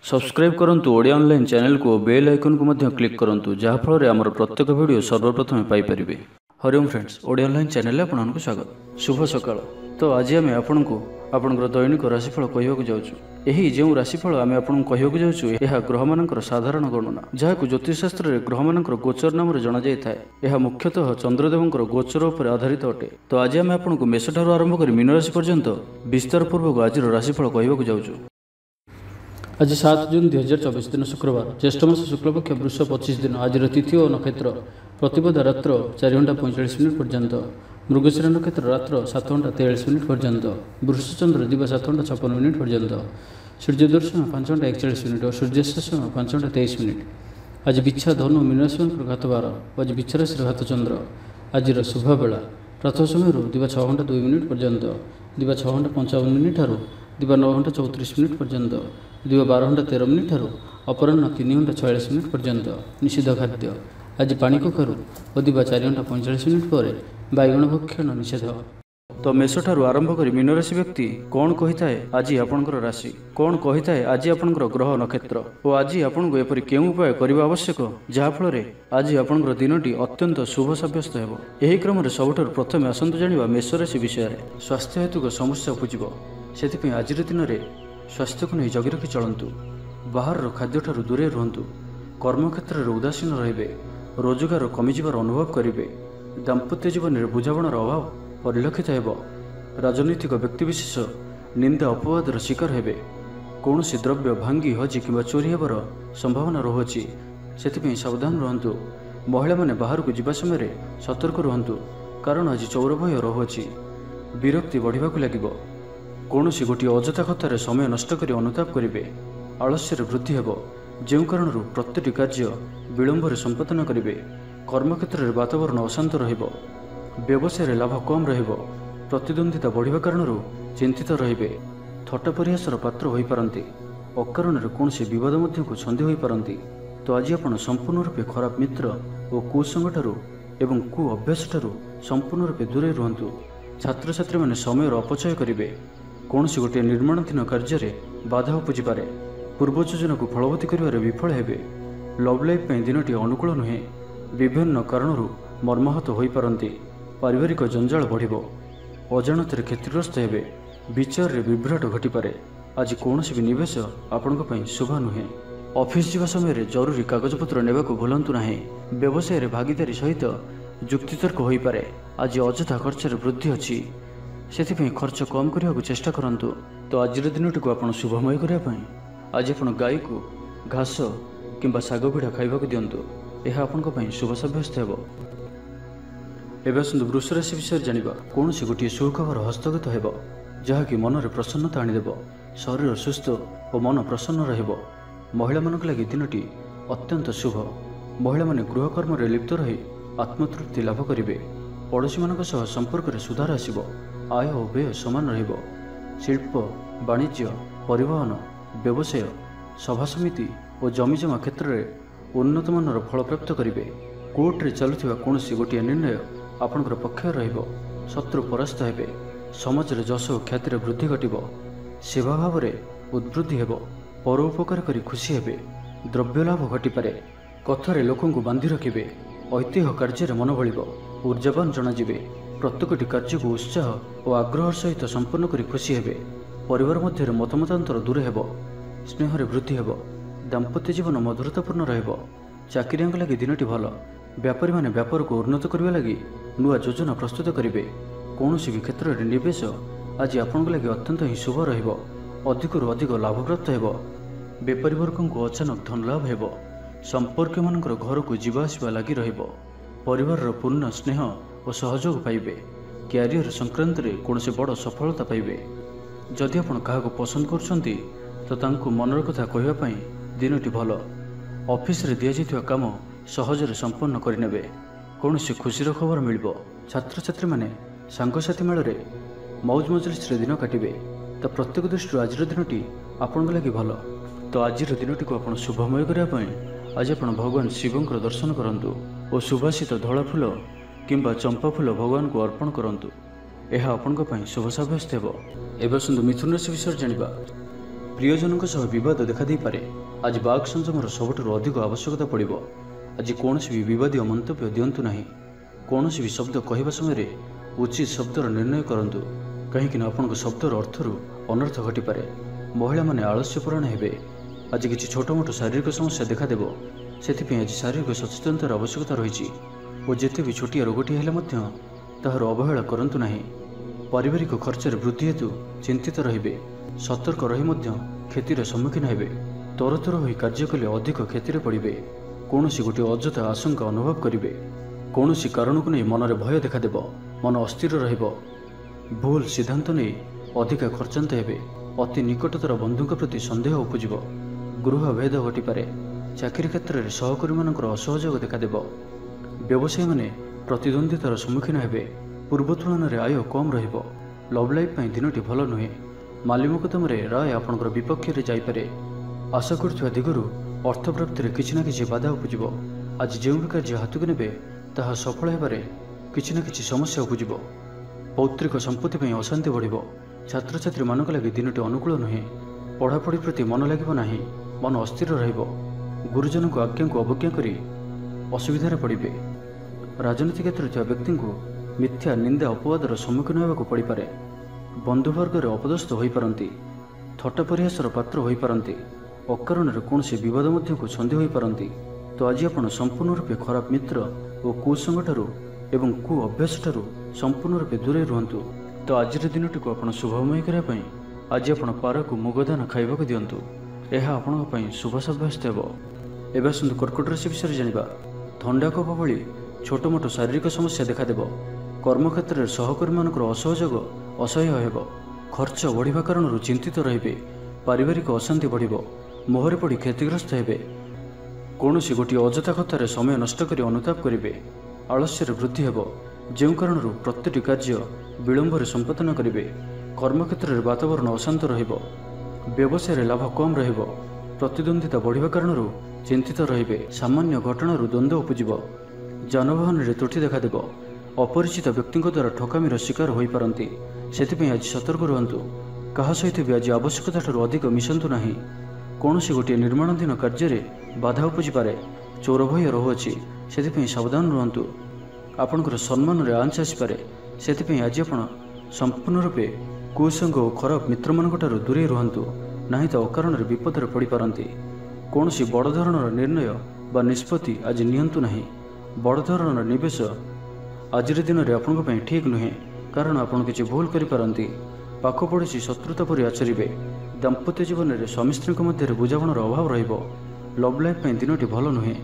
Subscribe करंतु Odia online channel को bell icon को मध्य क्लिक करंतु जहाँ फल आमर प्रत्येक वीडियो सर्वप्रथम Piper. Hariom friends, Odia online channel आपको स्वागत। शुभ सकाळ। तो आज आम आपको आपंकर दैनिक राशिफल कहवाक जाऊँ। यही जो राशिफल आम आपको कहवाक जाऊँ यह ग्रह मानकर साधारण गणना जहाँ ज्योतिषशास्त्र में ग्रह मानकर गोचर नाम जना जाए। यह मुख्यतः चंद्रदेवंकर गोचर पर आधारित अटे। तो आज आम आपको मेष ठारू आरंभ कर मीन राशि पर्यंत विस्तार पूर्वक आज राशिफल कहवाक जाऊँ। आज 7 जून 2024 दिन शुक्रवार, ज्येष्ठ मास शुक्लपक्ष वृष 25 दिन। आज तिथि और नक्षत्र प्रतिपदा रात्र 4 घंटा 45 मिनिट पर्यंत, मृगशिरा नक्षत्र रात्र 7 घंटा 43 मिनिट पर्यंत, वृषचंद्र दिवा 7 घंटा 56 मिनिट पर्यंत, सूर्य दर्शन 5 घंटा 41 मिनिट और सूर्यास्त समय 5 घंटा 23 मिनिट। आज बिच्छा धनु मीन राशि घात 12। आज बिच्छा राशि घात चंद्र। आज शुभ बेला प्रातः समय दिवा 6 घंटा 2 मिनिट पर्यंत, दिवा 6 घंटा 55 मिनिट दिवा 9 घंटा 34 मिनिट पर्यंत, दिवा 12 घंटा 13 मिनिट अपराह्न 3 घंटा 46 मिनिट पर्यंत। निषिद्ध खाद्य आज पानी कखारू और दिवा 4 घंटा 45 मिनिट पर बैगण भक्षण निषेध। तो मेष ठारू आरंभ कर मीन राशि व्यक्ति कौन कही थाए आज आपणकर राशि, कौन कही थाए आज आपणकर ग्रह नक्षत्र और आज आपको एपरि केउं उपाय करबा आवश्यक जहाँफल आज आपणकर दिनटी अत्यंत शुभ सब्यस्त हेबो। एही क्रम रे सबुठारु प्रथमे आसंतु जानिबा मेष राशि विषय। स्वास्थ्य हेतुक समस्या उपजिब, सेथिपई आजिर दिन में स्वास्थ्य को नहीं जगी रखी चलतु। बाहर खाद्य ठारू दूरे रुहतु। कर्मक्षेत्र में उदासीन रे, रोजगार कमिजार अनुभव करेंगे। दाम्पत्य जीवन में बुझामणार अभाव परिलक्षित हो। राजनैतिक व्यक्तिविशेष निंदा अपवादर शिकार हेबे। कौन द्रव्य भांगी हजि कि चोरी होबार संभावना रहुछि, से सावधान रुहतु। महिला माने बाहर को जीवा समय सतर्क रुहतु, कारण आज चौर भय रहुछि। विरक्ति बढ़ाक लगे। कौन गोटे अजथा कथार समय नष्ट कर अनुताप करेंगे। आलस्य वृद्धि हेब, जो कारण प्रत्येक कार्य विलंब संपादन करेंगे। कर्मक्षेत्र में वातावरण अशांत रहिबो। व्यवसाय लाभ कम रहिबो। प्रतिद्वंदिता बढ़िबा कारण चिंतित रहिबे। थट्टा परिहासर पात्र होई पारंती। अकारण कौन विवाद मध्य को छंदी होई पारंती। तो आज आपण संपूर्ण रूपे खराब मित्र और कुसंग ठारू एवं कु अभ्यास ठारू संपूर्ण रूपे दूरे रुहतु। छात्र छात्री माने समय अपचय करेंगे। कौन गोटे निर्माणाधीन कार्य बाधा उपजिपे। पूर्व योजना को फलवती कर विफल हेबे। लव लाइफ दिनटी अनुकूल नुहे। विभिन्न कारणों मर्माहत हो पारंती। पारिवारिक जंजाल बढ़िबो। अजाणत क्षतिग्रस्त हेबे। विचार रे विभ्राट घटिपारे। आज कौन भी निवेश आपण शुभ नुहे। ऑफिस जीवा समय जरूरी कागजपत्र नेबाकू भूलंतु नाही। व्यवसाय रे भागीदारी सहित जुक्तितर्क हो पारे। आज अजथा खर्च वृद्धि अच्छी, से खर्च कम करने को चेष्टा करंतु। तो आज दिनटी को आप शुभमय करने आज आप गाई को घास किंबा शाग पिठा खाइबा दिंतु। यह आपण शुभ सब्यस्त हो। एवं आसतु वृष राशि विषय जानिबा। कौन गोटे सुखबर हस्तगत हो जहाँकि मन में प्रसन्नता आनीदेव। शरीर सुस्थ और मन प्रसन्न रहिबो। महिला मानक लगी दिनटी अत्यंत शुभ। महिला माने गृहकर्म लिप्त रही आत्मतृप्ति लाभ करेंगे। पड़ोशी मान संपर्क में सुधार आसिबो। आय और व्यय समान रहिबो। शिल्प वाणिज्य परिवहन व्यवसाय सभा समिति और जमीजमा क्षेत्र में उन्नत मानर फल प्राप्त करेंगे। कोर्ट रे चलुथिबा कौन गोटे निर्णय आपणकर पक्ष रहिबो। शत्रु परास्त हेबे। समाज रे जश और ख्यातिर वृद्धि घटिबो। सेवा भाव में उद्वृद्धि हेबो। परोपकार करी खुशी हेबे। द्रव्य लाभ घटिपारे। कथार लोकों को बांधि रखिबे। ऐतिह्य कार्य मन भलिबो। ऊर्जावान जनाजिबे। प्रत्येकटी कार्य को उत्साह और आग्रह सहित संपन्न करी खुशी हेबे। परिवार मध्य मतमतांतर दूर हेबो। स्नेह वृद्धि हेबो। दाम्पत्य जीवन मधुरतापूर्ण रहिबो। चाकरियां लगी दिनटी भल। व्यापारी माने व्यापार को उन्नत करने लगी नुआ योजना प्रस्तुत करेंगे। कौन भी क्षेत्र में निवेश आज आपण लगी अत्यंत ही शुभ रहिबो। अधिक अधिक लाभ प्राप्त हेबो। व्यापारी वर्ग को अचानक धन लाभ हेबो। संपर्क मानकर घर को जीवा आसिबा लगी रहिबो। परिवार पूर्ण स्नेह और सहयोग पाइबे। क्यारियर संक्रांत रे कौन से बड़ सफलता पाइबे। जदि आपण काहाको पसंद करछंती तो तांको मनर कथा कहवाई दिनटी भल। ऑफिस रे दिया जाइथिबा काम सहजरे संपन्न करिनेबे। कौन से खुशीर खबर मिलिबो। छात्र छात्री माने सांगसाथी मेल रे मौज मजलिस रे दिन काटिबे। तो प्रत्येक दृष्टि आज दिनटी आपण लगी भल। तो आज दिनटी को आप शुभमय करने आज आप भगवान शिवंकर दर्शन करंतु और सुभाषित धला फूल किंबा चंपा फूल भगवान को अर्पण करंतु। यह आपण शुभ सब्यस्त हो। एवं सुंदर मिथुन राशि विषय जानिबा। प्रियजनों सह बद देखा पारे। आज बाक संयमर सबुठ अधिक आवश्यकता पड़ो। आज कौन भी बदीय मंतव्य दिंतु ना। कौन भी शब्द कहवा समय उचित शब्दर निर्णय करूँ कहीं आपण शब्दर अर्थर अनर्थ घटीपे। महिला माने आलस्यपरायण हे। आज किसी छोट मोट शारीरिक समस्या देखादेव। से आज शारीरिक सचेतनतार आवश्यकता रही और जिते भी छोटिया रोगटी हेले ताहार अवहेला करंतु नाही। पारिवारिक खर्चर वृद्धि हेतु चिंतित रहिबे। सतर्क रही क्षतिर सम्मुखीन हेबे। तरतर होई कार्य कले अधिक क्षतिर पड़े। कौन गोटे अजथा आशंका अनुभव करेंगे। कौन कारण को नहीं मनरे भय देखादेव। मन अस्थिर रहिबो। भूल सिद्धांत नहीं अधिका खर्चांत हेबे। अति निकटतर बंधुक प्रति संदेह उपजिब। गृह भेद घटीपे। चाकरी क्षेत्र में सहकर्मी मानकर असहयोग देखादेव। व्यवसायी माने प्रतिद्वंदितार सम्मुखीन हेबे। पूर्व तुलन में आय कम रहिबो। लव लाइफ दिनटी भल नुहे। माली मोकदम राय आपणकर विपक्ष में जापे। आशा करुवा दिगरू अर्थ प्राप्ति किसी न किसी बाधा उपजिब। आज जो भी कार्य हाथ को ने ताहा सफल होबारे किसी न किसी समस्या उपजिब। पौत्रिक संपत्ति पर अशांति बढ़। छात्र छात्री मान लगे दिनटी अनुकूल नुहे। पढ़ापढ़ी प्रति मन लगे ना। मन अस्थिर रहिबो। गुरुजन को आज्ञा को अवज्ञा करी असुविधार पड़े। राजनीति क्षेत्र में व्यक्ति को मिथ्या निंदा अपवादर सम्मुखीन होगा पड़े। बंधुवर्ग अपदस्थ हो पारती। थट्टा परिहासर पात्र हो पारती। अकारण कौन बद को छंदी हो पारती। तो आज आप संपूर्ण रूपे खराब मित्र और कुसंग एवं कु अभ्यास ठारू संपूर्ण रूपे दूरे रुहतु। तो आज दिनटी को आप शुभमय करने आज आप पारा को मुगदान खाइबा दिंतु। यह आपण शुभ सब्यस्त हो। एवं आसतु कर्कट राशि विषय जाना। थंडा कफ भली छोट मोट शारीरिक समस्या देखादेव। कर्मक्षेत्र में सहकर्मी मानकर असहयोग असह्य हो। खर्च बढ़िया कारण चिंतित रहिबे। पारिवारिक अशांति बढ़। मोहरे पड़ी क्षतिग्रस्त हेबे। कौन गोटे अजथा कथार समय नष्ट कर अनुताप करेंगे। आलस्यर वृद्धि हेब। जो कारण प्रत्येक कार्य विलंब संपादन करेंगे। कर्मक्षेत्र में वातावरण अशांत रहिबो। व्यवसाय लाभ कम रहिबो। प्रतिद्वंदिता बढ़िया कारण चिंतित रहिबे। सामान्य घटना द्वंद्व उपजिब। जानवाहन में त्रुटि देखादेव। अपरिचित व्यक्ति द्वारा ठकामीर शिकार हो पारती। से आज सतर्क रुहतु। क्या सहित भी आज आवश्यकता अधिक मिशंतु ना। कौन गोटे निर्माणाधीन कार्य बाधा उपजिपे। चोर भय रहुअछि। से सावधान रुहतु। आपणकर सम्मान में आंच आसपे। से आज आप संपूर्ण रूपे कुसंग और खराब मित्र मानक दूरे रुहतु। ना तो अकारण विपदर पड़ पारती। कौन बड़ धरणर निर्णय बा निष्पत्ति आज नियंतु ना। बड़ धरणर निवेश आज दिन में आपण ठीक नुहे। कारण आपड़ किसी भूल करें। पाख पड़ोशी शत्रुता पर आचरिबे। दाम्पत्य जीवन में स्वामी स्त्री मध्य बुझामणार अभाव रहिबो। लव लाइफ दिनटी भल नुहे।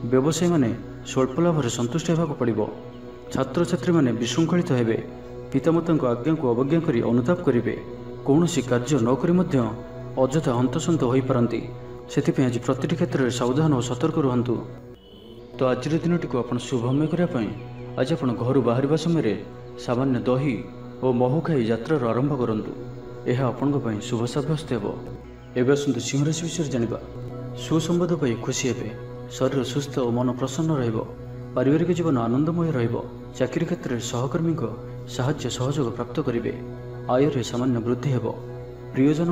व्यवसायी माने स्वल्प लाभ संतुष्ट होगा पड़ो। छात्र छात्री माने विशृंखलित हेबे। पितामाता आज्ञा को अवज्ञा करी अनुताप करेंगे। कौन कार्य नक अजथा हंतसंत हो पारती। से आज प्रति क्षेत्र में सावधान और सतर्क रुहतु। तो आज दिनटी को आप शुभमय करने आज आप घर बाहर समय सामान्य दही और महू खाई यात्रार आरंभ करूँ। यह आपण शुभ सब्यस्त हो। एवं आसतु सिंह राशि विषय जाना। सुसंवाद पाई खुशी हे। शरीर सुस्थ और मन प्रसन्न रहिबो। पारिवारिक जीवन आनंदमय रहिबो। चाकरी क्षेत्र में सहकर्मी साहाय्य सहयोग प्राप्त करेंगे। आय सामान्य वृद्धि हेब। प्रियजन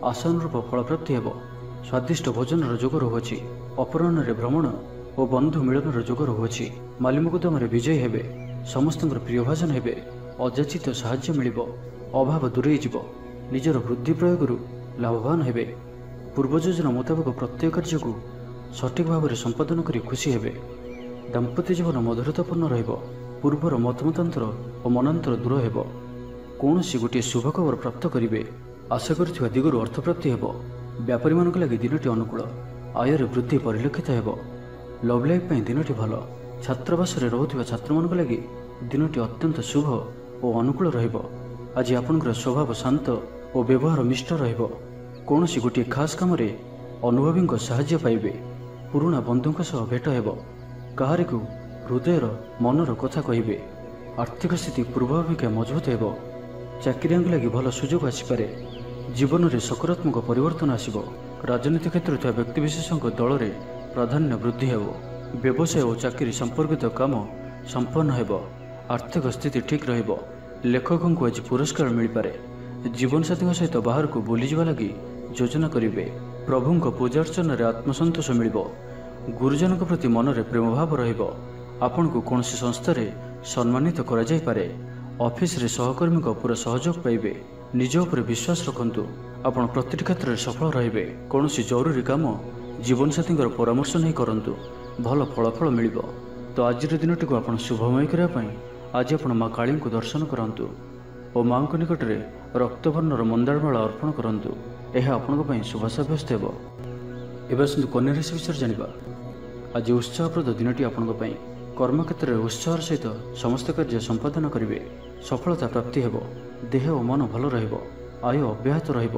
आशानुरूप फल प्राप्ति हेब। स्वादिष्ट भोजन जोग रहुअछि। अपराह्न भ्रमण और बंधु मिलन जोग रहुअछि। माली मोकदम विजयी हेबे। समस्त प्रिय भाजन हेबे। अजाचित साहाय्य मिलिबो। अभाव दूरे जीव। निजर बुद्धि प्रयोग लाभवान हेबे। पूर्व योजना मुताबक प्रत्येक कार्य को सठिक भाव में संपादन करी खुशी हेबे। दाम्पत्य जीवन मधुरतापूर्ण रहिबो। पूर्वर मतमतांतर और मनांतर दूर हेबो। कौन गोटे शुभ खबर प्राप्त करेंगे। आशा करुवा दिगरू अर्थप्राप्ति हेब। व्यापारी मान लगे दिनटी अनुकूल। आय वृद्धि परिलक्षित हेब। लव लाइफ दिनटी भल। छात्रावास रोकुवा छात्र मान लगे दिनटी अत्यंत शुभ और अनुकूल रहिबो। आज आपणकर स्वभाव शांत और व्यवहार मिष्ट रहिबो। कौन गोटे खास काम अनुभवी साहाय्य पाइबे। पुराणा बंधुों सह भेट हेब। काहारी को हृदयर मनर कथा कहिबे। आर्थिक स्थिति पूर्वापेक्षा मजबूत हेब। चाकरी लगी भल सुजोग आसीपे। जीवन में सकारात्मक परिवर्तन आसिबो। राजनीति क्षेत्र में व्यक्तिविशेषों दल में प्राधान्य वृद्धि हेब। व्यवसाय और चाकरी संपर्कित काम संपन्न हेब। आर्थिक स्थिति ठीक रहिबो। लेखकों को आज पुरस्कार मिल पारे। जीवन साथी सहित बाहर को बुली जावा लगी ଯୋଜନା କରିବେ। ପ୍ରଭୁଙ୍କ ପୂଜାର୍ଚ୍ଚନାରେ ଆତ୍ମସନ୍ତୋଷ ମିଳିବ। ଗୁରୁଜନଙ୍କ ପ୍ରତି ମନରେ ପ୍ରେମଭାବ ରହିବ। ଆପଣଙ୍କୁ କୌଣସି ସଂସ୍ଥାରେ ସମ୍ମାନିତ କରାଯାଇପାରେ। ଅଫିସରେ ସହକର୍ମୀଙ୍କ ପୁରା ସହଯୋଗ ପାଇବେ। ନିଜ ଉପରେ ବିଶ୍ୱାସ ରଖନ୍ତୁ। ଆପଣ ପ୍ରତିଟି କ୍ଷେତ୍ରରେ ସଫଳ ରହିବେ। କୌଣସି ଜରୁରୀ କାମ ଜୀବନସାଥୀଙ୍କର ପରାମର୍ଶ ନେଇ କରନ୍ତୁ। ଭଲ ଫଳାଫଳ ମିଳିବ। ତ ଆଜିର ଦିନଟିକୁ ଆପଣ ଶୁଭମୟ କରିବା ପାଇଁ ଆଜି ଆପଣ ମା କାଳୀଙ୍କୁ ଦର୍ଶନ କରନ୍ତୁ ଓ ମାଙ୍କ ନିକଟରେ ରକ୍ତବର୍ଣ୍ଣର ମନ୍ଦାରମାଳା ଅର୍ପଣ କରନ୍ତୁ। ଏହା ଆପଣଙ୍କ ପାଇଁ ଶୁଭ ସାବ୍ୟସ୍ତ ହେବ। ଏବେ ଆସନ୍ତୁ କନ୍ୟା ରାଶି ବିଷୟରେ ଜାଣିବା। ଆଜି ଉତ୍ସାହପ୍ରଦ ଦିନଟି ଆପଣଙ୍କ ପାଇଁ। କର୍ମକ୍ଷେତ୍ରରେ ଉତ୍ସାହର ସହିତ ସମସ୍ତ କାର୍ଯ୍ୟ ସମ୍ପାଦନ କରିବେ। ସଫଳତା ପ୍ରାପ୍ତି ହେବ। ଦେହ ଓ ମନ ଭଲ ରହିବ। ଆୟ ଅବ୍ୟାହତ ରହିବ।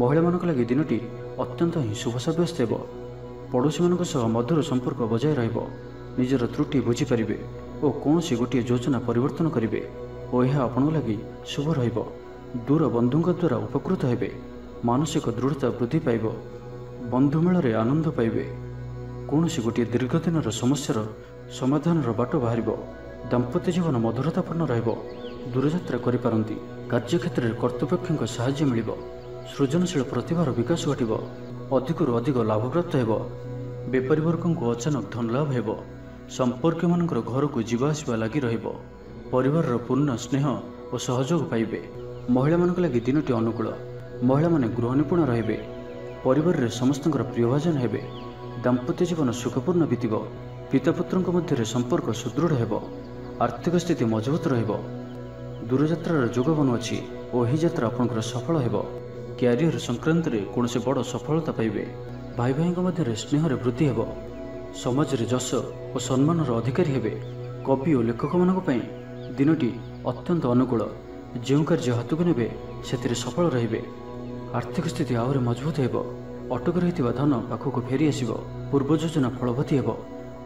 ମହିଳାମାନଙ୍କ ଲାଗି ଦିନଟି ଅତ୍ୟନ୍ତ ହିଁ ଶୁଭ ସାବ୍ୟସ୍ତ ହେବ। ପଡ଼ୋଶୀମାନଙ୍କ ସହ ମଧୁର ସମ୍ପର୍କ ବଜାୟ ରହିବ। ନିଜର ତ୍ରୁଟି ବୁଝିପାରିବେ ଓ କୌଣସି ଗୋଟିଏ ଯୋଜନା ପରିବର୍ତ୍ତନ କରିବେ ଓ ଏହା ଆପଣଙ୍କ ଲାଗି ଶୁଭ ରହିବ। ଦୂର ବନ୍ଧୁଙ୍କ ଦ୍ୱାରା ଉପକୃତ ହେବେ। ମାନସିକ ଦୃଢ଼ତା ବୃଦ୍ଧି ପାଇବ। ବନ୍ଧୁମେଳରେ ଆନନ୍ଦ ପାଇବେ। କୌଣସି ଗୋଟିଏ ଦୀର୍ଘଦିନର ସମସ୍ୟାର ସମାଧାନର ବାଟ ବାହାରିବ। ଦାମ୍ପତ୍ୟ ଜୀବନ ମଧୁରତାପୂର୍ଣ୍ଣ ରହିବ। ଦୂରଯାତ୍ରା କରିପାରନ୍ତି। କାର୍ଯ୍ୟକ୍ଷେତ୍ରରେ କର୍ତ୍ତୃପକ୍ଷଙ୍କ ସାହାଯ୍ୟ ମିଳିବ। ସୃଜନଶୀଳ ପ୍ରତିଭାର ବିକାଶ ଘଟିବ। ଅଧିକରୁ ଅଧିକ ଲାଭପ୍ରାପ୍ତ ହେବ। ବେପାରୀ ବର୍ଗଙ୍କୁ ଅଚାନକ ଧନଲାଭ ହେବ। ସମ୍ପର୍କୀୟମାନଙ୍କର ଘରକୁ ଯିବା ଆସିବା ଲାଗି ରହିବ। ପରିବାରର ପୂର୍ଣ୍ଣ ସ୍ନେହ ଓ ସହଯୋଗ ପାଇବେ। ମହିଳାମାନଙ୍କ ଲାଗି ଦିନଟି ଅନୁକୂଳ। ମହିଳାମାନେ ଗୃହ ନିପୁଣ ରହିବେ। ପରିବାରରେ ସମସ୍ତଙ୍କର ପ୍ରିୟଭାଜନ ହେବେ। ଦାମ୍ପତ୍ୟ ଜୀବନ ସୁଖପୂର୍ଣ୍ଣ ବିତିବ। ପିତାପୁତ୍ରଙ୍କ ମଧ୍ୟରେ ସମ୍ପର୍କ ସୁଦୃଢ଼ ହେବ। ଆର୍ଥିକ ସ୍ଥିତି ମଜବୁତ ରହିବ। ଦୂରଯାତ୍ରାର ଯୋଗ ବନୁଅଛି ଓ ଏହି ଯାତ୍ରା ଆପଣଙ୍କର ସଫଳ ହେବ। କ୍ୟାରିୟର ସଂକ୍ରାନ୍ତରେ କୌଣସି ବଡ଼ ସଫଳତା ପାଇବେ। ଭାଇ ଭାଇଙ୍କ ମଧ୍ୟରେ ସ୍ନେହରେ ବୃଦ୍ଧି ହେବ। ସମାଜରେ ଯଶ ଓ ସମ୍ମାନର ଅଧିକାରୀ ହେବେ। କବି ଓ ଲେଖକମାନଙ୍କ ପାଇଁ ଦିନଟି ଅତ୍ୟନ୍ତ ଅନୁକୂଳ। ଯେଉଁ କାର୍ଯ୍ୟ ହାତକୁ ନେବେ ସେଥିରେ ସଫଳ ରହିବେ। ଆର୍ଥିକ ସ୍ଥିତି ଆହୁରି ମଜବୁତ ହେବ। ଅଟକି ରହିଥିବା ଧନ ପାଖକୁ ଫେରି ଆସିବ। ପୂର୍ବ ଯୋଜନା ଫଳବତୀ ହେବ।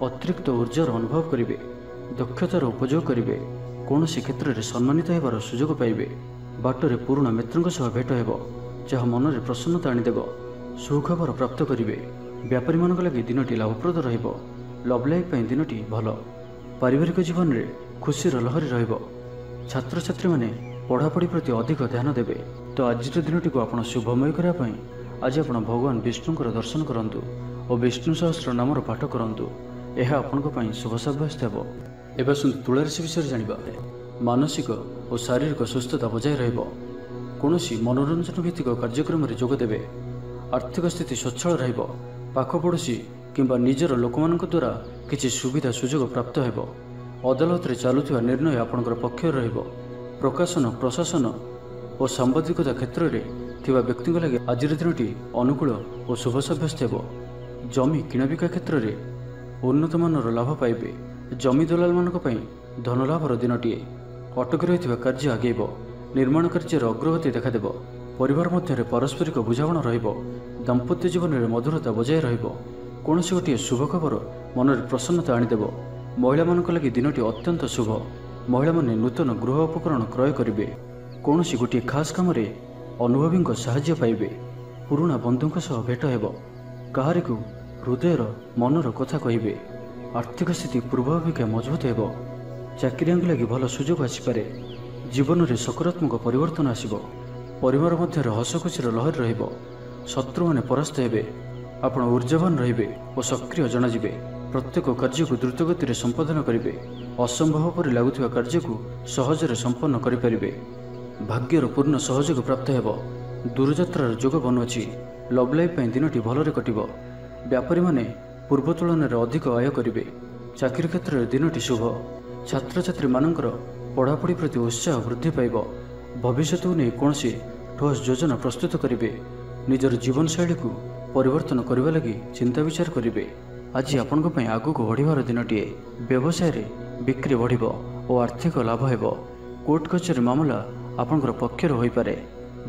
ଅତିରିକ୍ତ ଉର୍ଜାର ଅନୁଭବ କରିବେ। ଦକ୍ଷତାର ଉପଯୋଗ କରିବେ। କୌଣସି କ୍ଷେତ୍ରରେ ସମ୍ମାନିତ ହେବାର ସୁଯୋଗ ପାଇବେ। ବାଟରେ ପୁରୁଣା ମିତ୍ରଙ୍କ ସହ ଭେଟ ହେବ, ଯାହା ମନରେ ପ୍ରସନ୍ନତା ଆଣିଦେବ। ସୁଖବର ପ୍ରାପ୍ତ କରିବେ। ବ୍ୟାପାରୀମାନଙ୍କ ଲାଗି ଦିନଟି ଲାଭପ୍ରଦ ରହିବ। ଲଭ୍ ଲାଇଫ୍ ପାଇଁ ଦିନଟି ଭଲ। ପାରିବାରିକ ଜୀବନରେ ଖୁସିର ଲହରୀ ରହିବ। ଛାତ୍ରଛାତ୍ରୀମାନେ ପଢ଼ାପଢ଼ି ପ୍ରତି ଅଧିକ ଧ୍ୟାନ ଦେବେ। ତ ଆଜିର ଦିନଟିକୁ ଆପଣ ଶୁଭମୟ କରିବା ପାଇଁ ଆଜି ଆପଣ ଭଗବାନ ବିଷ୍ଣୁଙ୍କର ଦର୍ଶନ କରନ୍ତୁ ଓ ବିଷ୍ଣୁ ସହସ୍ର ନାମର ପାଠ କରନ୍ତୁ। ଏହା ଆପଣଙ୍କ ପାଇଁ ଶୁଭ ସାବ୍ୟସ୍ତ ହେବ। ଏବେ ଆସନ୍ତୁ ତୁଳା ରାଶି ବିଷୟରେ ଜାଣିବା। ମାନସିକ ଓ ଶାରୀରିକ ସୁସ୍ଥତା ବଜାୟ ରହିବ। କୌଣସି ମନୋରଞ୍ଜନ ଭିତ୍ତିକ କାର୍ଯ୍ୟକ୍ରମରେ ଯୋଗ ଦେବେ। ଆର୍ଥିକ ସ୍ଥିତି ସ୍ୱଚ୍ଛଳ ରହିବ। ପାଖ ପଡ଼ୋଶୀ କିମ୍ବା ନିଜର ଲୋକମାନଙ୍କ ଦ୍ୱାରା କିଛି ସୁବିଧା ସୁଯୋଗ ପ୍ରାପ୍ତ ହେବ। ଅଦାଲତରେ ଚାଲୁଥିବା ନିର୍ଣ୍ଣୟ ଆପଣଙ୍କର ପକ୍ଷରେ ରହିବ। ପ୍ରକାଶନ, ପ୍ରଶାସନ ଓ ସାମ୍ବାଦିକତା କ୍ଷେତ୍ରରେ ଥିବା ବ୍ୟକ୍ତିଙ୍କ ଲାଗି ଆଜିର ଦିନଟି ଅନୁକୂଳ ଓ ଶୁଭ ସାବ୍ୟସ୍ତ ହେବ। ଜମି କିଣାବିକା କ୍ଷେତ୍ରରେ ଉନ୍ନତମାନର ଲାଭ ପାଇବେ। ଜମି ଦଲାଲମାନଙ୍କ ପାଇଁ ଧନଲାଭର ଦିନଟିଏ। ଅଟକି ରହିଥିବା କାର୍ଯ୍ୟ ଆଗେଇବ। ନିର୍ମାଣ କାର୍ଯ୍ୟର ଅଗ୍ରଗତି ଦେଖାଦେବ। ପରିବାର ମଧ୍ୟରେ ପାରସ୍ପରିକ ବୁଝାମଣା ରହିବ। ଦାମ୍ପତ୍ୟ ଜୀବନରେ ମଧୁରତା ବଜାୟ ରହିବ। କୌଣସି ଗୋଟିଏ ଶୁଭ ଖବର ମନରେ ପ୍ରସନ୍ନତା ଆଣିଦେବ। ମହିଳାମାନଙ୍କ ଲାଗି ଦିନଟି ଅତ୍ୟନ୍ତ ଶୁଭ। ମହିଳାମାନେ ନୂତନ ଗୃହ ଉପକରଣ କ୍ରୟ କରିବେ। କୌଣସି ଗୋଟିଏ ଖାସ୍ କାମରେ ଅନୁଭବୀଙ୍କ ସାହାଯ୍ୟ ପାଇବେ। ପୁରୁଣା ବନ୍ଧୁଙ୍କ ସହ ଭେଟ ହେବ। କାହାରିକୁ ହୃଦୟର ମନର କଥା କହିବେ। ଆର୍ଥିକ ସ୍ଥିତି ପୂର୍ବ ଅପେକ୍ଷା ମଜବୁତ ହେବ। ଚାକିରିଆଙ୍କ ଲାଗି ଭଲ ସୁଯୋଗ ଆସିପାରେ। ଜୀବନରେ ସକାରାତ୍ମକ ପରିବର୍ତ୍ତନ ଆସିବ। ପରିବାର ମଧ୍ୟରେ ହସଖୁସିର ଲହରୀ ରହିବ। ଶତ୍ରୁମାନେ ପରାସ୍ତ ହେବେ। ଆପଣ ଉର୍ଜାବାନ ରହିବେ ଓ ସକ୍ରିୟ ଜଣାଯିବେ। ପ୍ରତ୍ୟେକ କାର୍ଯ୍ୟକୁ ଦ୍ରୁତଗତିରେ ସମ୍ପାଦନ କରିବେ। ଅସମ୍ଭବ ପରି ଲାଗୁଥିବା କାର୍ଯ୍ୟକୁ ସହଜରେ ସମ୍ପନ୍ନ କରିପାରିବେ। ଭାଗ୍ୟର ପୂର୍ଣ୍ଣ ସହଯୋଗ ପ୍ରାପ୍ତ ହେବ। ଦୂରଯାତ୍ରାର ଯୋଗ ବନୁଅଛି। ଲଭ୍ ଲାଇଫ୍ ପାଇଁ ଦିନଟି ଭଲରେ କଟିବ। ବ୍ୟାପାରୀମାନେ ପୂର୍ବ ତୁଳନାରେ ଅଧିକ ଆୟ କରିବେ। ଚାକିରି କ୍ଷେତ୍ରରେ ଦିନଟି ଶୁଭ। ଛାତ୍ରଛାତ୍ରୀମାନଙ୍କର ପଢ଼ାପଢ଼ି ପ୍ରତି ଉତ୍ସାହ ବୃଦ୍ଧି ପାଇବ। ଭବିଷ୍ୟତକୁ ନେଇ କୌଣସି ଠୋସ୍ ଯୋଜନା ପ୍ରସ୍ତୁତ କରିବେ। ନିଜର ଜୀବନଶୈଳୀକୁ ପରିବର୍ତ୍ତନ କରିବା ଲାଗି ଚିନ୍ତା ବିଚାର କରିବେ। ଆଜି ଆପଣଙ୍କ ପାଇଁ ଆଗକୁ ବଢ଼ିବାର ଦିନଟିଏ। ବ୍ୟବସାୟରେ ବିକ୍ରି ବଢ଼ିବ ଓ ଆର୍ଥିକ ଲାଭ ହେବ। କୋର୍ଟ କଚେରୀ ମାମଲା ଆପଣଙ୍କର ପକ୍ଷରେ ହୋଇପାରେ।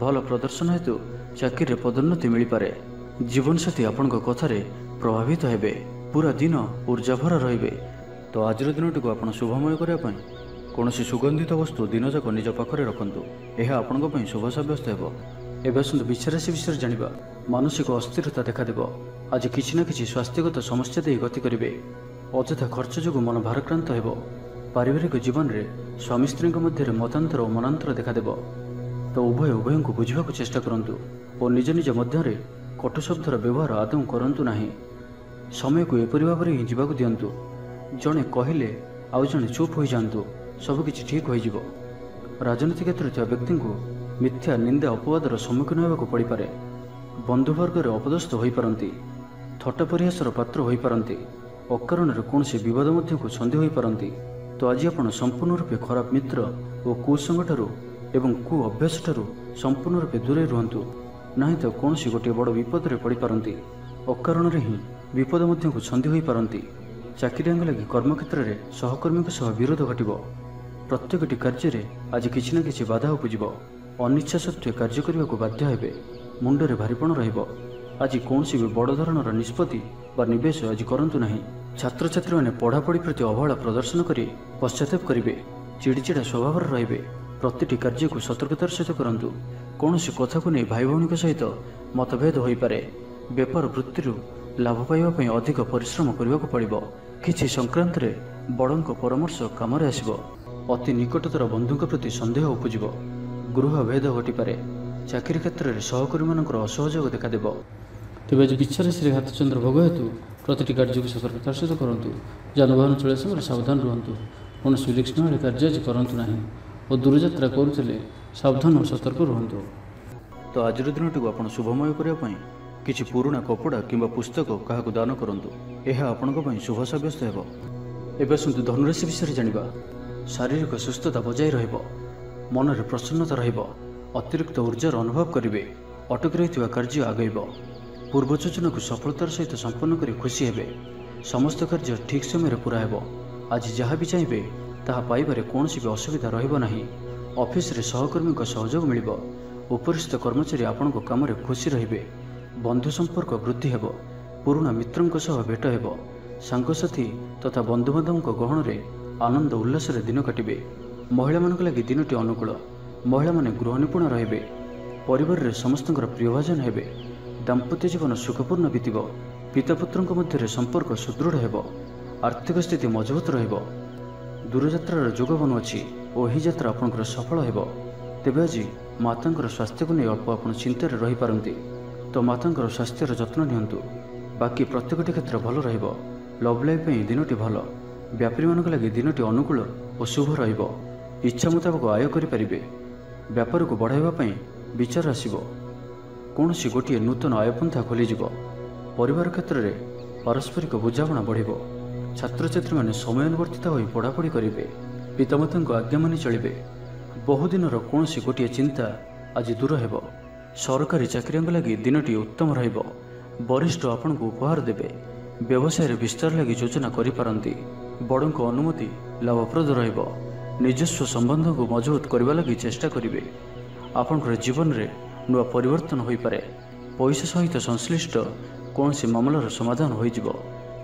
ଭଲ ପ୍ରଦର୍ଶନ ହେତୁ ଚାକିରିରେ ପଦୋନ୍ନତି ମିଳିପାରେ। ଜୀବନସାଥୀ ଆପଣଙ୍କ କଥାରେ ପ୍ରଭାବିତ ହେବେ। ପୁରା ଦିନ ଉର୍ଜାଭରା ରହିବେ। ତ ଆଜିର ଦିନଟିକୁ ଆପଣ ଶୁଭମୟ କରିବା ପାଇଁ କୌଣସି ସୁଗନ୍ଧିତ ବସ୍ତୁ ଦିନଯାକ ନିଜ ପାଖରେ ରଖନ୍ତୁ। ଏହା ଆପଣଙ୍କ ପାଇଁ ଶୁଭ ସାବ୍ୟସ୍ତ ହେବ। ଏବେ ଆସନ୍ତୁ ବୃଷ ରାଶି ବିଷୟରେ ଜାଣିବା। ମାନସିକ ଅସ୍ଥିରତା ଦେଖାଦେବ। ଆଜି କିଛି ନା କିଛି ସ୍ୱାସ୍ଥ୍ୟଗତ ସମସ୍ୟା ଦେଇ ଗତି କରିବେ। ଅଯଥା ଖର୍ଚ୍ଚ ଯୋଗୁଁ ମନ ଭାରାକ୍ରାନ୍ତ ହେବ। ପାରିବାରିକ ଜୀବନରେ ସ୍ୱାମୀ ସ୍ତ୍ରୀଙ୍କ ମଧ୍ୟରେ ମତାନ୍ତର ଓ ମନାନ୍ତର ଦେଖାଦେବ। तो उभय उभयଙ୍କୁ ବୁଝିବାକୁ ଚେଷ୍ଟା କରନ୍ତୁ ଓ ନିଜ ନିଜ ମଧ୍ୟରେ କଟୁ ଶବ୍ଦର ବ୍ୟବହାର ଆଦୌ କରନ୍ତୁ ନାହିଁ। ସମୟକୁ ଏପରି ଭାବରେ ହିଁ ଯିବାକୁ ଦିଅନ୍ତୁ। ଜଣେ କହିଲେ ଆଉ ଜଣେ ଚୁପ୍ ହୋଇଯାଆନ୍ତୁ, ସବୁକିଛି ଠିକ୍ ହୋଇଯିବ। ରାଜନୀତି କ୍ଷେତ୍ରରେ ଥିବା ବ୍ୟକ୍ତିଙ୍କୁ ମିଥ୍ୟା ନିନ୍ଦା ଅପବାଦର ସମ୍ମୁଖୀନ ହେବାକୁ ପଡ଼ିପାରେ। ବନ୍ଧୁବର୍ଗରେ ଅପଦସ୍ଥ ହୋଇପାରନ୍ତି, ଥଟ୍ଟା ପରିହାସର ପାତ୍ର ହୋଇପାରନ୍ତି, ଅକାରଣରେ କୌଣସି ବିବାଦ ମଧ୍ୟକୁ ଛନ୍ଦି ହୋଇପାରନ୍ତି। ତ ଆଜି ଆପଣ ସମ୍ପୂର୍ଣ୍ଣ ରୂପେ ଖରାପ ମିତ୍ର ଓ କୁସଙ୍ଗଠାରୁ ଏବଂ କୁ ଅଭ୍ୟାସଠାରୁ ସମ୍ପୂର୍ଣ୍ଣ ରୂପେ ଦୂରେଇ ରୁହନ୍ତୁ, ନାହିଁ ତ କୌଣସି ଗୋଟିଏ ବଡ଼ ବିପଦରେ ପଡ଼ିପାରନ୍ତି। ଅକାରଣରେ ହିଁ ବିପଦ ମଧ୍ୟକୁ ଛନ୍ଦି ହୋଇପାରନ୍ତି। ଚାକିରିଆଙ୍କ ଲାଗି କର୍ମକ୍ଷେତ୍ରରେ ସହକର୍ମୀଙ୍କ ସହ ବିରୋଧ ଘଟିବ। ପ୍ରତ୍ୟେକଟି କାର୍ଯ୍ୟରେ ଆଜି କିଛି ନା କିଛି ବାଧା ଉପୁଜିବ। ଅନିଚ୍ଛା ସତ୍ତ୍ୱେ କାର୍ଯ୍ୟ କରିବାକୁ ବାଧ୍ୟ ହେବେ। ମୁଣ୍ଡରେ ଭାରିପଣ ରହିବ। ଆଜି କୌଣସି ବି ବଡ଼ ଧରଣର ନିଷ୍ପତ୍ତି ବା ନିବେଶ ଆଜି କରନ୍ତୁ ନାହିଁ। ଛାତ୍ରଛାତ୍ରୀମାନେ ପଢ଼ାପଢ଼ି ପ୍ରତି ଅବହେଳା ପ୍ରଦର୍ଶନ କରି ପଶ୍ଚାତାପ କରିବେ, ଚିଡ଼ିଚିଡ଼ା ସ୍ୱଭାବର ରହିବେ। ପ୍ରତିଟି କାର୍ଯ୍ୟକୁ ସତର୍କତାର ସହିତ କରନ୍ତୁ। କୌଣସି କଥାକୁ ନେଇ ଭାଇ ଭଉଣୀଙ୍କ ସହିତ ମତଭେଦ ହୋଇପାରେ। ବେପାର ବୃତ୍ତିରୁ ଲାଭ ପାଇବା ପାଇଁ ଅଧିକ ପରିଶ୍ରମ କରିବାକୁ ପଡ଼ିବ। କିଛି ସଂକ୍ରାନ୍ତରେ ବଡ଼ଙ୍କ ପରାମର୍ଶ କାମରେ ଆସିବ। ଅତି ନିକଟତର ବନ୍ଧୁଙ୍କ ପ୍ରତି ସନ୍ଦେହ ଉପୁଜିବ। ଗୃହ ଭେଦ ଘଟିପାରେ। ଚାକିରି କ୍ଷେତ୍ରରେ ସହକର୍ମୀମାନଙ୍କର ଅସହଯୋଗ ଦେଖାଦେବ। ତେବେ ଆଜି ବିଚ୍ଛାରେ ଶ୍ରୀ ହାତଚନ୍ଦ୍ର ଭୋଗ ହେତୁ ପ୍ରତିଟି କାର୍ଯ୍ୟକୁ ସତର୍କତାର ସହିତ କରନ୍ତୁ। ଯାନବାହନ ଚଳାଇବା ସମୟରେ ସାବଧାନ ରୁହନ୍ତୁ। କୌଣସି ବିଲକ୍ଷଣ ଭଳି କାର୍ଯ୍ୟ ଆଜି କରନ୍ତୁ ନାହିଁ ଓ ଦୂରଯାତ୍ରା କରୁଥିଲେ ସାବଧାନ ଓ ସତର୍କ ରୁହନ୍ତୁ। ତ ଆଜିର ଦିନଟିକୁ ଆପଣ ଶୁଭମୟ କରିବା ପାଇଁ କିଛି ପୁରୁଣା କପଡ଼ା କିମ୍ବା ପୁସ୍ତକ କାହାକୁ ଦାନ କରନ୍ତୁ। ଏହା ଆପଣଙ୍କ ପାଇଁ ଶୁଭ ସାବ୍ୟସ୍ତ ହେବ। ଏବେ ଆସନ୍ତୁ ଧନୁରାଶି ବିଷୟରେ ଜାଣିବା। ଶାରୀରିକ ସୁସ୍ଥତା ବଜାୟ ରହିବ, ମନରେ ପ୍ରସନ୍ନତା ରହିବ, ଅତିରିକ୍ତ ଉର୍ଜାର ଅନୁଭବ କରିବେ, ଅଟକି ରହିଥିବା କାର୍ଯ୍ୟ ଆଗେଇବ। ପୂର୍ବ ଯୋଜନାକୁ ସଫଳତାର ସହିତ ସମ୍ପନ୍ନ କରି ଖୁସି ହେବେ। ସମସ୍ତ କାର୍ଯ୍ୟ ଠିକ୍ ସମୟରେ ପୁରା ହେବ। ଆଜି ଯାହା ବି ଚାହିଁବେ ତାହା ପାଇବାରେ କୌଣସି ବି ଅସୁବିଧା ରହିବ ନାହିଁ। ଅଫିସରେ ସହକର୍ମୀଙ୍କ ସହଯୋଗ ମିଳିବ। ଉପରିସ୍ଥ କର୍ମଚାରୀ ଆପଣଙ୍କ କାମରେ ଖୁସି ରହିବେ। ବନ୍ଧୁ ସମ୍ପର୍କ ବୃଦ୍ଧି ହେବ। ପୁରୁଣା ମିତ୍ରଙ୍କ ସହ ଭେଟ ହେବ। ସାଙ୍ଗସାଥୀ ତଥା ବନ୍ଧୁବାନ୍ଧବଙ୍କ ଗହଣରେ ଆନନ୍ଦ ଉଲ୍ଲାସରେ ଦିନ କାଟିବେ। ମହିଳାମାନଙ୍କ ଲାଗି ଦିନଟି ଅନୁକୂଳ। ମହିଳାମାନେ ଗୃହ ନିପୁଣ ରହିବେ। ପରିବାରରେ ସମସ୍ତଙ୍କର ପ୍ରିୟଭାଜନ ହେବେ। ଦାମ୍ପତ୍ୟ ଜୀବନ ସୁଖପୂର୍ଣ୍ଣ ବିତିବ। ପିତାପୁତ୍ରଙ୍କ ମଧ୍ୟରେ ସମ୍ପର୍କ ସୁଦୃଢ଼ ହେବ। ଆର୍ଥିକ ସ୍ଥିତି ମଜବୁତ ରହିବ। ଦୂରଯାତ୍ରାର ଯୋଗ ବନୁଅଛି ଓ ଏହି ଯାତ୍ରା ଆପଣଙ୍କର ସଫଳ ହେବ। ତେବେ ଆଜି ମାତାଙ୍କର ସ୍ୱାସ୍ଥ୍ୟକୁ ନେଇ ଅଳ୍ପ ଆପଣ ଚିନ୍ତାରେ ରହିପାରନ୍ତି, ତ ମାତାଙ୍କର ସ୍ୱାସ୍ଥ୍ୟର ଯତ୍ନ ନିଅନ୍ତୁ। ବାକି ପ୍ରତ୍ୟେକଟି କ୍ଷେତ୍ର ଭଲ ରହିବ। ଲଭ୍ ଲାଇଫ୍ ପାଇଁ ଦିନଟି ଭଲ। ବ୍ୟାପାରୀମାନଙ୍କ ଲାଗି ଦିନଟି ଅନୁକୂଳ ଓ ଶୁଭ ରହିବ। ଇଚ୍ଛା ମୁତାବକ ଆୟ କରିପାରିବେ। ବ୍ୟାପାରକୁ ବଢ଼ାଇବା ପାଇଁ ବିଚାର ଆସିବ। କୌଣସି ଗୋଟିଏ ନୂତନ ଆୟପନ୍ଥା ଖୋଲିଯିବ। ପରିବାର କ୍ଷେତ୍ରରେ ପାରସ୍ପରିକ ବୁଝାମଣା ବଢ଼ିବ। ଛାତ୍ରଛାତ୍ରୀମାନେ ସମୟାନୁବର୍ତ୍ତିତ ହୋଇ ପଢ଼ାପଢ଼ି କରିବେ। ପିତାମାତାଙ୍କ ଆଜ୍ଞା ମାନି ଚଳିବେ। ବହୁଦିନର କୌଣସି ଗୋଟିଏ ଚିନ୍ତା ଆଜି ଦୂର ହେବ। ସରକାରୀ ଚାକିରିଆଙ୍କ ଲାଗି ଦିନଟି ଉତ୍ତମ ରହିବ। ବରିଷ୍ଠ ଆପଣଙ୍କୁ ଉପହାର ଦେବେ। ବ୍ୟବସାୟରେ ବିସ୍ତାର ଲାଗି ଯୋଜନା କରିପାରନ୍ତି। ବଡ଼ଙ୍କ ଅନୁମତି ଲାଭପ୍ରଦ ରହିବ। ନିଜସ୍ୱ ସମ୍ବନ୍ଧକୁ ମଜବୁତ କରିବା ଲାଗି ଚେଷ୍ଟା କରିବେ। ଆପଣଙ୍କର ଜୀବନରେ ନୂଆ ପରିବର୍ତ୍ତନ ହୋଇପାରେ। ପଇସା ସହିତ ସଂଶ୍ଳିଷ୍ଟ କୌଣସି ମାମଲାର ସମାଧାନ ହୋଇଯିବ।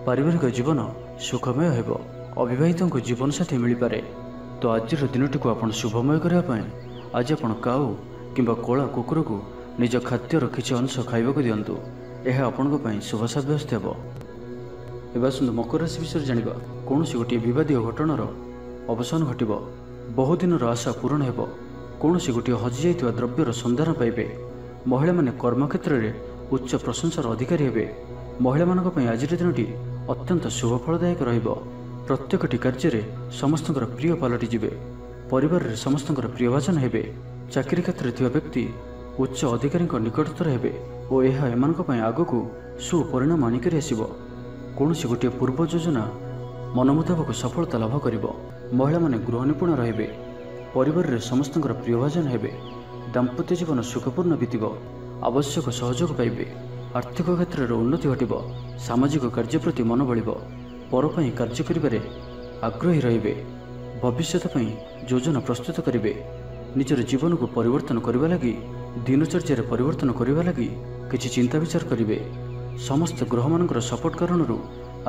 ପାରିବାରିକ ଜୀବନ ସୁଖମୟ ହେବ। ଅବିବାହିତଙ୍କୁ ଜୀବନସାଥୀ ମିଳିପାରେ। ତ ଆଜିର ଦିନଟିକୁ ଆପଣ ଶୁଭମୟ କରିବା ପାଇଁ ଆଜି ଆପଣ କାଉ କିମ୍ବା କଳା କୁକୁରକୁ ନିଜ ଖାଦ୍ୟର କିଛି ଅଂଶ ଖାଇବାକୁ ଦିଅନ୍ତୁ। ଏହା ଆପଣଙ୍କ ପାଇଁ ଶୁଭ ସାବ୍ୟସ୍ତ ହେବ। ଏବେ ଆସନ୍ତୁ ମକର ରାଶି ବିଷୟରେ ଜାଣିବା। କୌଣସି ଗୋଟିଏ ବିବାଦୀୟ ଘଟଣାର ଅବସାନ ଘଟିବ। ବହୁଦିନର ଆଶା ପୂରଣ ହେବ। କୌଣସି ଗୋଟିଏ ହଜିଯାଇଥିବା ଦ୍ରବ୍ୟର ସନ୍ଧାନ ପାଇବେ। ମହିଳାମାନେ କର୍ମକ୍ଷେତ୍ରରେ ଉଚ୍ଚ ପ୍ରଶଂସାର ଅଧିକାରୀ ହେବେ। ମହିଳାମାନଙ୍କ ପାଇଁ ଆଜିର ଦିନଟି ଅତ୍ୟନ୍ତ ଶୁଭଫଳଦାୟକ ରହିବ। ପ୍ରତ୍ୟେକଟି କାର୍ଯ୍ୟରେ ସମସ୍ତଙ୍କର ପ୍ରିୟ ପାଲଟିଯିବେ। ପରିବାରରେ ସମସ୍ତଙ୍କର ପ୍ରିୟଭାଜନ ହେବେ। ଚାକିରି କ୍ଷେତ୍ରରେ ଥିବା ବ୍ୟକ୍ତି ଉଚ୍ଚ ଅଧିକାରୀଙ୍କ ନିକଟତର ହେବେ ଓ ଏହା ଏମାନଙ୍କ ପାଇଁ ଆଗକୁ ସୁପରିଣାମ ଆଣିକରି ଆସିବ। କୌଣସି ଗୋଟିଏ ପୂର୍ବ ଯୋଜନା ମନ ମୁତାବକ ସଫଳତା ଲାଭ କରିବ। ମହିଳାମାନେ ଗୃହ ନିପୁଣ ରହିବେ। ପରିବାରରେ ସମସ୍ତଙ୍କର ପ୍ରିୟଭାଜନ ହେବେ। ଦାମ୍ପତ୍ୟ ଜୀବନ ସୁଖପୂର୍ଣ୍ଣ ବିତିବ। ଆବଶ୍ୟକ ସହଯୋଗ ପାଇବେ। ଆର୍ଥିକ କ୍ଷେତ୍ରରେ ଉନ୍ନତି ଘଟିବ। ସାମାଜିକ କାର୍ଯ୍ୟ ପ୍ରତି ମନ ବଳିବ। ପର ପାଇଁ କାର୍ଯ୍ୟ କରିବାରେ ଆଗ୍ରହୀ ରହିବେ। ଭବିଷ୍ୟତ ପାଇଁ ଯୋଜନା ପ୍ରସ୍ତୁତ କରିବେ। ନିଜର ଜୀବନକୁ ପରିବର୍ତ୍ତନ କରିବା ଲାଗି, ଦିନଚର୍ଯ୍ୟାରେ ପରିବର୍ତ୍ତନ କରିବା ଲାଗି କିଛି ଚିନ୍ତା ବିଚାର କରିବେ। ସମସ୍ତ ଗ୍ରହମାନଙ୍କର ସପୋର୍ଟ କାରଣରୁ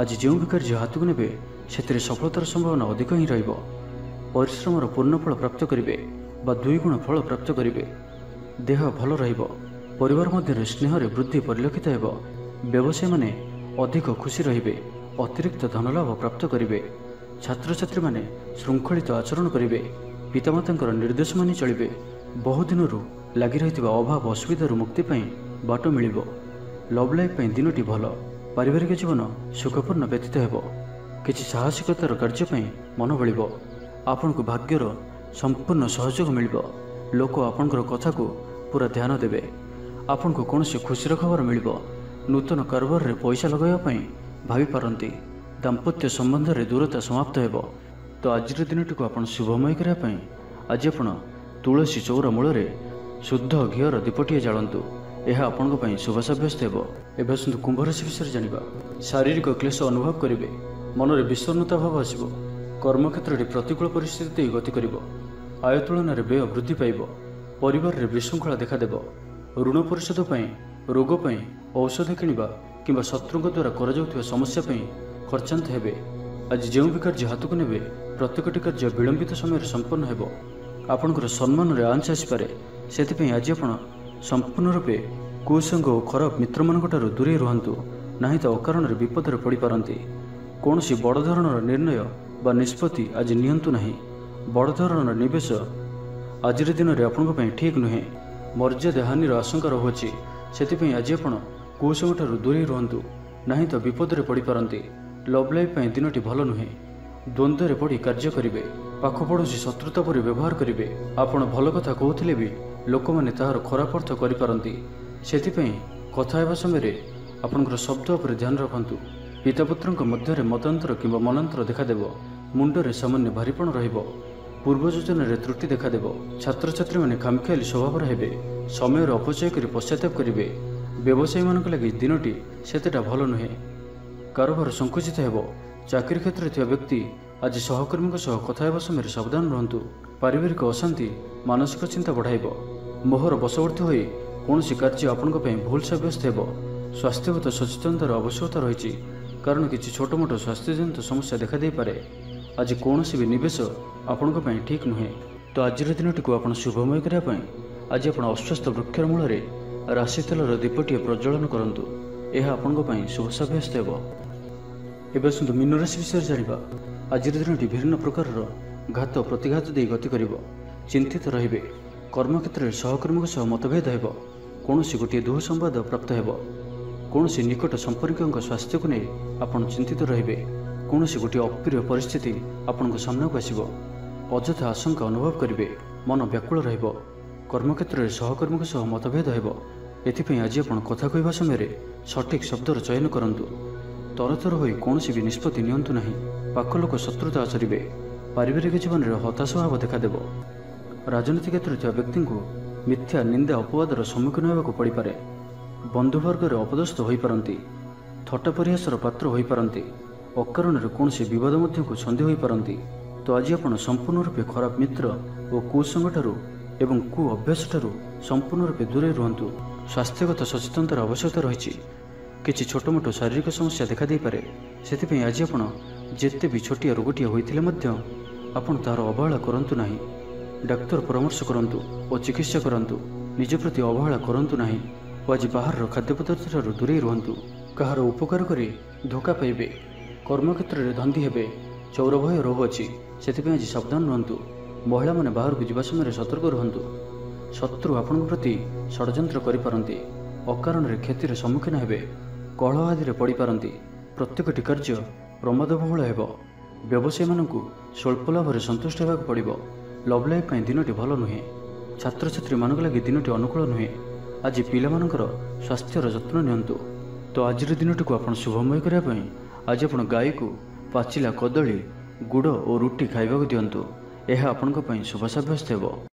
ଆଜି ଯେଉଁ ବି କାର୍ଯ୍ୟ ହାତକୁ ନେବେ ସେଥିରେ ସଫଳତାର ସମ୍ଭାବନା ଅଧିକ ହିଁ ରହିବ। ପରିଶ୍ରମର ପୂର୍ଣ୍ଣ ଫଳ ପ୍ରାପ୍ତ କରିବେ ବା 2 ଗୁଣ ଫଳ ପ୍ରାପ୍ତ କରିବେ। ଦେହ ଭଲ ରହିବ। ପରିବାର ମଧ୍ୟରେ ସ୍ନେହରେ ବୃଦ୍ଧି ପରିଲକ୍ଷିତ ହେବ। ବ୍ୟବସାୟୀମାନେ ଅଧିକ ଖୁସି ରହିବେ। ଅତିରିକ୍ତ ଧନଲାଭ ପ୍ରାପ୍ତ କରିବେ। ଛାତ୍ରଛାତ୍ରୀମାନେ ଶୃଙ୍ଖଳିତ ଆଚରଣ କରିବେ। ପିତାମାତାଙ୍କର ନିର୍ଦ୍ଦେଶ ମାନି ଚଳିବେ। ବହୁଦିନରୁ ଲାଗି ରହିଥିବା ଅଭାବ ଅସୁବିଧାରୁ ମୁକ୍ତି ପାଇଁ ବାଟ ମିଳିବ। ଲଭ୍ ଲାଇଫ୍ ପାଇଁ ଦିନଟି ଭଲ। ପାରିବାରିକ ଜୀବନ ସୁଖପୂର୍ଣ୍ଣ ବ୍ୟତୀତ ହେବ। କିଛି ସାହସିକତାର କାର୍ଯ୍ୟ ପାଇଁ ମନ ବଳିବ। ଆପଣଙ୍କୁ ଭାଗ୍ୟର ସମ୍ପୂର୍ଣ୍ଣ ସହଯୋଗ ମିଳିବ। ଲୋକ ଆପଣଙ୍କର କଥାକୁ ପୁରା ଧ୍ୟାନ ଦେବେ। ଆପଣଙ୍କୁ କୌଣସି ଖୁସିର ଖବର ମିଳିବ। ନୂତନ କାରବାରରେ ପଇସା ଲଗାଇବା ପାଇଁ ଭାବିପାରନ୍ତି। ଦାମ୍ପତ୍ୟ ସମ୍ବନ୍ଧରେ ଦୂରତା ସମାପ୍ତ ହେବ। ତ ଆଜିର ଦିନଟିକୁ ଆପଣ ଶୁଭମୟ କରିବା ପାଇଁ ଆଜି ଆପଣ ତୁଳସୀ ଚଉରା ମୂଳରେ ଶୁଦ୍ଧ ଘିଅର ଦୀପଟିଏ ଜାଳନ୍ତୁ। ଏହା ଆପଣଙ୍କ ପାଇଁ ଶୁଭ ସାବ୍ୟସ୍ତ ହେବ। ଏବେ ଆସନ୍ତୁ କୁମ୍ଭ ରାଶି ବିଷୟରେ ଜାଣିବା। ଶାରୀରିକ କ୍ଲେଶ ଅନୁଭବ କରିବେ। ମନରେ ବିଷଣ୍ଣତା ଭାବ ଆସିବ। କର୍ମକ୍ଷେତ୍ରରେ ପ୍ରତିକୂଳ ପରିସ୍ଥିତି ଦେଇ ଗତି କରିବ। ଆୟ ତୁଳନାରେ ବ୍ୟୟ ବୃଦ୍ଧି ପାଇବ। ପରିବାରରେ ବିଶୃଙ୍ଖଳା ଦେଖାଦେବ। ଋଣ ପରିଶୋଧ ପାଇଁ, ରୋଗ ପାଇଁ ଔଷଧ କିଣିବା କିମ୍ବା ଶତ୍ରୁଙ୍କ ଦ୍ୱାରା କରାଯାଉଥିବା ସମସ୍ୟା ପାଇଁ ଖର୍ଚ୍ଚାନ୍ତ ହେବେ। ଆଜି ଯେଉଁ ବି କାର୍ଯ୍ୟ ହାତକୁ ନେବେ ପ୍ରତ୍ୟେକଟି କାର୍ଯ୍ୟ ବିଳମ୍ବିତ ସମୟରେ ସମ୍ପନ୍ନ ହେବ। ଆପଣଙ୍କର ସମ୍ମାନରେ ଆଞ୍ଚ ଆସିପାରେ। ସେଥିପାଇଁ ଆଜି ଆପଣ ସମ୍ପୂର୍ଣ୍ଣ ରୂପେ କୁସଙ୍ଗ ଓ ଖରାପ ମିତ୍ରମାନଙ୍କଠାରୁ ଦୂରେଇ ରୁହନ୍ତୁ। ନାହିଁ ତ ଅକାରଣରେ ବିପଦରେ ପଡ଼ିପାରନ୍ତି। କୌଣସି ବଡ଼ ଧରଣର ନିର୍ଣ୍ଣୟ ବା ନିଷ୍ପତ୍ତି ଆଜି ନିଅନ୍ତୁ ନାହିଁ। ବଡ଼ ଧରଣର ନିବେଶ ଆଜିର ଦିନରେ ଆପଣଙ୍କ ପାଇଁ ଠିକ୍ ନୁହେଁ। ମର୍ଯ୍ୟାଦା ହାନିର ଆଶଙ୍କା ରହୁଅଛି। ସେଥିପାଇଁ ଆଜି ଆପଣ କୁସଙ୍ଗଠାରୁ ଦୂରେଇ ରୁହନ୍ତୁ। ନାହିଁ ତ ବିପଦରେ ପଡ଼ିପାରନ୍ତି। ଲଭ୍ ଲାଇଫ୍ ପାଇଁ ଦିନଟି ଭଲ ନୁହେଁ। ଦ୍ୱନ୍ଦ୍ୱରେ ପଡ଼ି କାର୍ଯ୍ୟ କରିବେ। ପାଖ ପଡ଼ୋଶୀ ଶତ୍ରୁତା ପରି ବ୍ୟବହାର କରିବେ। ଆପଣ ଭଲ କଥା କହୁଥିଲେ ବି ଲୋକମାନେ ତାହାର ଖରାପ ଅର୍ଥ କରିପାରନ୍ତି। ସେଥିପାଇଁ କଥା ହେବା ସମୟରେ ଆପଣଙ୍କର ଶବ୍ଦ ଉପରେ ଧ୍ୟାନ ରଖନ୍ତୁ। ପିତାପୁତ୍ରଙ୍କ ମଧ୍ୟରେ ମତାନ୍ତର କିମ୍ବା ମନାନ୍ତର ଦେଖାଦେବ। ମୁଣ୍ଡରେ ସାମାନ୍ୟ ଭାରିପଣ ରହିବ। ପୂର୍ବ ଯୋଜନାରେ ତ୍ରୁଟି ଦେଖାଦେବ। ଛାତ୍ରଛାତ୍ରୀମାନେ ଖାମଖିଆଲି ସ୍ୱଭାବର ହେବେ। ସମୟର ଅପଚୟ କରି ପଶ୍ଚାତାପ କରିବେ। ବ୍ୟବସାୟୀମାନଙ୍କ ଲାଗି ଦିନଟି ସେତେଟା ଭଲ ନୁହେଁ। କାରବାର ସଙ୍କୁଚିତ ହେବ। ଚାକିରି କ୍ଷେତ୍ରରେ ଥିବା ବ୍ୟକ୍ତି ଆଜି ସହକର୍ମୀଙ୍କ ସହ କଥା ହେବା ସମୟରେ ସାବଧାନ ରୁହନ୍ତୁ। ପାରିବାରିକ ଅଶାନ୍ତି ମାନସିକ ଚିନ୍ତା ବଢ଼ାଇବ। ମୋହର ବଶବର୍ତ୍ତୀ ହୋଇ କୌଣସି କାର୍ଯ୍ୟ ଆପଣଙ୍କ ପାଇଁ ଭୁଲ ସାବ୍ୟସ୍ତ ହେବ। ସ୍ୱାସ୍ଥ୍ୟଗତ ସଚେତନତାର ଆବଶ୍ୟକତା ରହିଛି, କାରଣ କିଛି ଛୋଟମୋଟ ସ୍ୱାସ୍ଥ୍ୟଜନିତ ସମସ୍ୟା ଦେଖାଦେଇପାରେ। ଆଜି କୌଣସି ବି ନିବେଶ ଆପଣଙ୍କ ପାଇଁ ଠିକ୍ ନୁହେଁ। ତ ଆଜିର ଦିନଟିକୁ ଆପଣ ଶୁଭମୟ କରିବା ପାଇଁ ଆଜି ଆପଣ ଅଶ୍ୱସ୍ଥ ବୃକ୍ଷର ମୂଳରେ ରାଶି ତେଲର ଦୀପଟିଏ ପ୍ରଜ୍ୱଳନ କରନ୍ତୁ। ଏହା ଆପଣଙ୍କ ପାଇଁ ଶୁଭ ସାବ୍ୟସ୍ତ ହେବ। ଏବେ ଆସନ୍ତୁ ମୀନ ରାଶି ବିଷୟରେ ଜାଣିବା। ଆଜିର ଦିନଟି ବିଭିନ୍ନ ପ୍ରକାରର ଘାତ ପ୍ରତିଘାତ ଦେଇ ଗତି କରିବ। ଚିନ୍ତିତ ରହିବେ। କର୍ମକ୍ଷେତ୍ରରେ ସହକର୍ମୀଙ୍କ ସହ ମତଭେଦ ହେବ। କୌଣସି ଗୋଟିଏ ଦୁଃସମ୍ବାଦ ପ୍ରାପ୍ତ ହେବ। କୌଣସି ନିକଟ ସମ୍ପର୍କୀୟଙ୍କ ସ୍ୱାସ୍ଥ୍ୟକୁ ନେଇ ଆପଣ ଚିନ୍ତିତ ରହିବେ। କୌଣସି ଗୋଟିଏ ଅପ୍ରିୟ ପରିସ୍ଥିତି ଆପଣଙ୍କ ସାମ୍ନାକୁ ଆସିବ। ଅଯଥା ଆଶଙ୍କା ଅନୁଭବ କରିବେ। ମନ ବ୍ୟାକୁଳ ରହିବ। କର୍ମକ୍ଷେତ୍ରରେ ସହକର୍ମୀଙ୍କ ସହ ମତଭେଦ ହେବ। ଏଥିପାଇଁ ଆଜି ଆପଣ କଥା କହିବା ସମୟରେ ସଠିକ୍ ଶବ୍ଦର ଚୟନ କରନ୍ତୁ। ତରତର ହୋଇ କୌଣସି ବି ନିଷ୍ପତ୍ତି ନିଅନ୍ତୁ ନାହିଁ। ପାଖ ଲୋକ ଶତ୍ରୁତା ଆଚରିବେ। ପାରିବାରିକ ଜୀବନରେ ହତାଶ ଭାବ ଦେଖାଦେବ। ରାଜନୀତି କ୍ଷେତ୍ରରେ ଥିବା ବ୍ୟକ୍ତିଙ୍କୁ ମିଥ୍ୟା ନିନ୍ଦା ଅପବାଦର ସମ୍ମୁଖୀନ ହେବାକୁ ପଡ଼ିପାରେ। ବନ୍ଧୁବର୍ଗରେ ଅପଦସ୍ଥ ହୋଇପାରନ୍ତି। ଥଟ୍ଟା ପରିହାସର ପାତ୍ର ହୋଇପାରନ୍ତି। ଅକାରଣରେ କୌଣସି ବିବାଦ ମଧ୍ୟକୁ ଛନ୍ଦି ହୋଇପାରନ୍ତି। ତ ଆଜି ଆପଣ ସମ୍ପୂର୍ଣ୍ଣ ରୂପେ ଖରାପ ମିତ୍ର ଓ କୁସଙ୍ଗଠାରୁ ଏବଂ କୁ ଅଭ୍ୟାସଠାରୁ ସମ୍ପୂର୍ଣ୍ଣ ରୂପେ ଦୂରେଇ ରୁହନ୍ତୁ। ସ୍ୱାସ୍ଥ୍ୟଗତ ସଚେତନତାର ଆବଶ୍ୟକତା ରହିଛି। କିଛି ଛୋଟମୋଟ ଶାରୀରିକ ସମସ୍ୟା ଦେଖାଦେଇପାରେ। ସେଥିପାଇଁ ଆଜି ଆପଣ ଯେତେ ବି ଛୋଟିଆ ରୋଗଟିଏ ହୋଇଥିଲେ ମଧ୍ୟ ଆପଣ ତାହାର ଅବହେଳା କରନ୍ତୁ ନାହିଁ। ଡାକ୍ତର ପରାମର୍ଶ କରନ୍ତୁ ଓ ଚିକିତ୍ସା କରନ୍ତୁ। ନିଜ ପ୍ରତି ଅବହେଳା କରନ୍ତୁ ନାହିଁ ଓ ଆଜି ବାହାରର ଖାଦ୍ୟପଦାର୍ଥଠାରୁ ଦୂରେଇ ରୁହନ୍ତୁ। କାହାର ଉପକାର କରି ଧୋକା ପାଇବେ। କର୍ମକ୍ଷେତ୍ରରେ ଧନ୍ଦୀ ହେବେ। ଚୌର ଭୟ ରହୁଅଛି। ସେଥିପାଇଁ ଆଜି ସାବଧାନ ରୁହନ୍ତୁ। ମହିଳାମାନେ ବାହାରକୁ ଯିବା ସମୟରେ ସତର୍କ ରୁହନ୍ତୁ। ଶତ୍ରୁ ଆପଣଙ୍କ ପ୍ରତି ଷଡ଼ଯନ୍ତ୍ର କରିପାରନ୍ତି। ଅକାରଣରେ କ୍ଷତିର ସମ୍ମୁଖୀନ ହେବେ। କଳହ ଆଦିରେ ପଡ଼ିପାରନ୍ତି। ପ୍ରତ୍ୟେକଟି କାର୍ଯ୍ୟ ପ୍ରମାଦବହୁଳ ହେବ। ବ୍ୟବସାୟୀମାନଙ୍କୁ ସ୍ୱଳ୍ପ ଲାଭରେ ସନ୍ତୁଷ୍ଟ ହେବାକୁ ପଡ଼ିବ। ଲଭ୍ ଲାଇଫ୍ ପାଇଁ ଦିନଟି ଭଲ ନୁହେଁ। ଛାତ୍ରଛାତ୍ରୀମାନଙ୍କ ଲାଗି ଦିନଟି ଅନୁକୂଳ ନୁହେଁ। ଆଜି ପିଲାମାନଙ୍କର ସ୍ୱାସ୍ଥ୍ୟର ଯତ୍ନ ନିଅନ୍ତୁ। ତ ଆଜିର ଦିନଟିକୁ ଆପଣ ଶୁଭମୟ କରିବା ପାଇଁ ଆଜି ଆପଣ ଗାଈକୁ ପାଚିଲା କଦଳୀ, ଗୁଡ଼ ଓ ରୁଟି ଖାଇବାକୁ ଦିଅନ୍ତୁ। ଏହା ଆପଣଙ୍କ ପାଇଁ ଶୁଭ ସାବ୍ୟସ୍ତ ହେବ।